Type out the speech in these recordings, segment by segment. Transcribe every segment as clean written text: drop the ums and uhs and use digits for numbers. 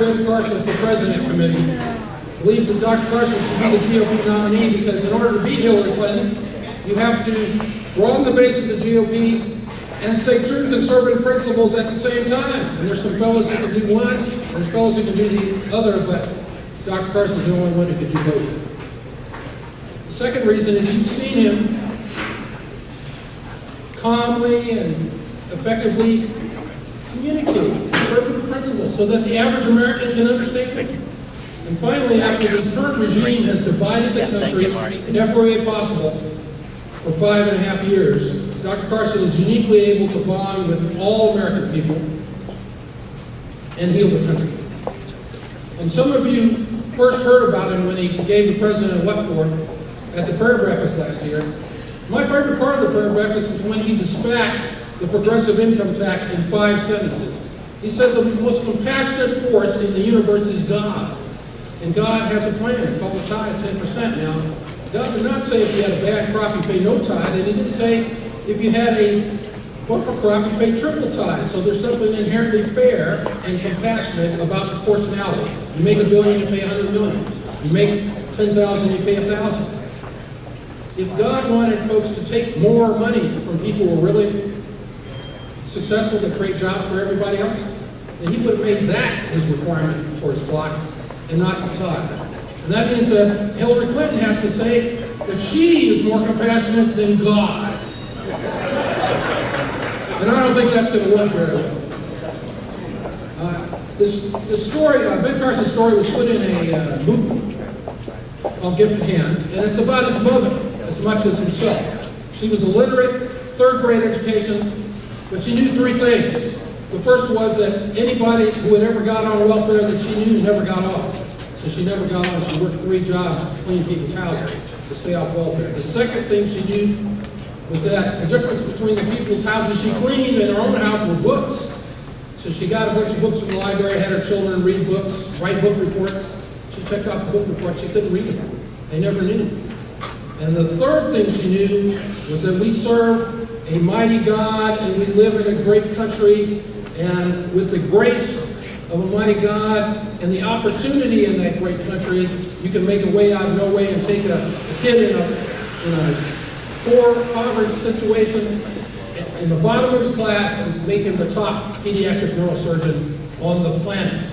Ben Carson for President Committee believes that Dr. Carson should be the GOP nominee because in order to beat Hillary Clinton, you have to broaden the base of the GOP and stay true to conservative principles at the same time. And there's some fellows that can do one, there's fellows that can do the other, but Dr. Carson's the only one who can do both. The second reason is you've seen him calmly and effectively communicate conservative principles so that the average American can understand them. And finally, after the current regime has divided the country in every way possible for 5.5 years, Dr. Carson is uniquely able to bond with all American people and heal the country. And some of you first heard about him when he gave the president a what for at the prayer breakfast last year. My favorite part of the prayer breakfast is when he dispatched the progressive income tax in 5 sentences. He said the most compassionate force in the universe is God. And God has a plan. It's called a tithe, 10% now. God did not say if you had a bad crop, you pay no tithe. And he didn't say if you had a bumper crop, you pay triple tithe. So there's something inherently fair and compassionate about proportionality. You make $1 billion, you pay $100 million. You make 10,000, you pay 1,000. If God wanted folks to take more money from people who are really successful to create jobs for everybody else, then he would have made that his requirement for his flock and not the tithe. And that means that Hillary Clinton has to say that she is more compassionate than God. And I don't think that's going to work very well. This story, Ben Carson's story, was put in a movie called Gifted Hands, and it's about his mother as much as himself. She was illiterate, 3rd grade education, but she knew 3 things. The first was that anybody who had ever got on welfare that she knew never got off. So she never got on. She worked 3 jobs cleaning people's houses to stay off welfare. The second thing she knew was that the difference between the people's houses she cleaned and her own house were books. So she got a bunch of books from the library, had her children read books, write book reports. She checked out the book reports. She couldn't read them. They never knew. And the third thing she knew was that we serve a mighty God and we live in a great country, and with the grace of a mighty God and the opportunity in that great country, you can make a way out of no way and take a kid in a poor, impoverished situation in the bottom of his class and make him the top pediatric neurosurgeon on the planet.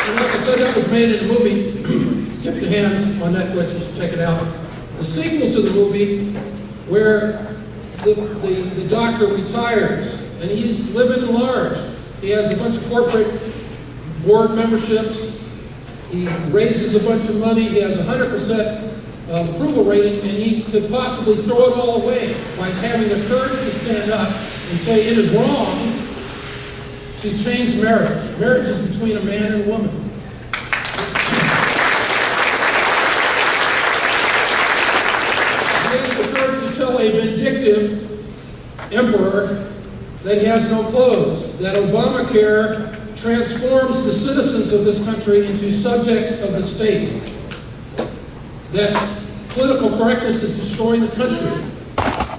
And like I said, that was made in a movie, Gifted Hands, on Netflix. You should check it out. The sequel to the movie, where the doctor retires and he's living large. He has a bunch of corporate board memberships. He raises a bunch of money. He has 100% approval rating, and he could possibly throw it all away by having the courage to stand up and say it is wrong to change marriage. Marriage is between a man and a woman. He has the courage to tell a vindictive emperor that he has no clothes, that Obamacare transforms the citizens of this country into subjects of the state, that political correctness is destroying the country,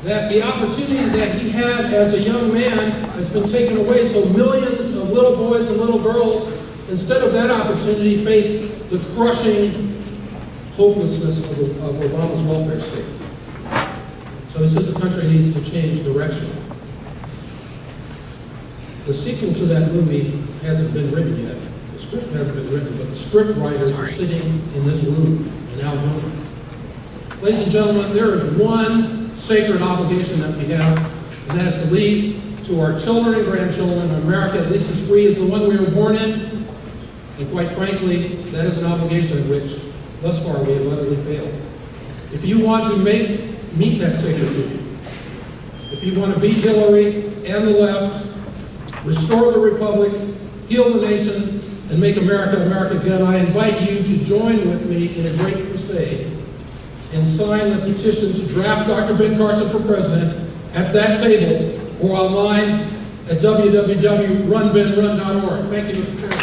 that the opportunity that he had as a young man has been taken away, so millions of little boys and little girls, instead of that opportunity, face the crushing hopelessness of Obama's welfare state. So he says the country needs to change direction. The sequel to that movie hasn't been written yet. The script hasn't been written, but the script writers are sitting in this room in Algona. Ladies and gentlemen, there is one sacred obligation that we have, and that is to leave to our children and grandchildren America at least as free as the one we were born in. And quite frankly, that is an obligation which, thus far, we have utterly failed. If you want to meet that sacred duty, if you want to beat Hillary and the left, restore the republic, heal the nation, and make America America again, I invite you to join with me in a great crusade and sign the petition to draft Dr. Ben Carson for president at that table or online at www.runbenrun.org. Thank you, Mr. Chairman.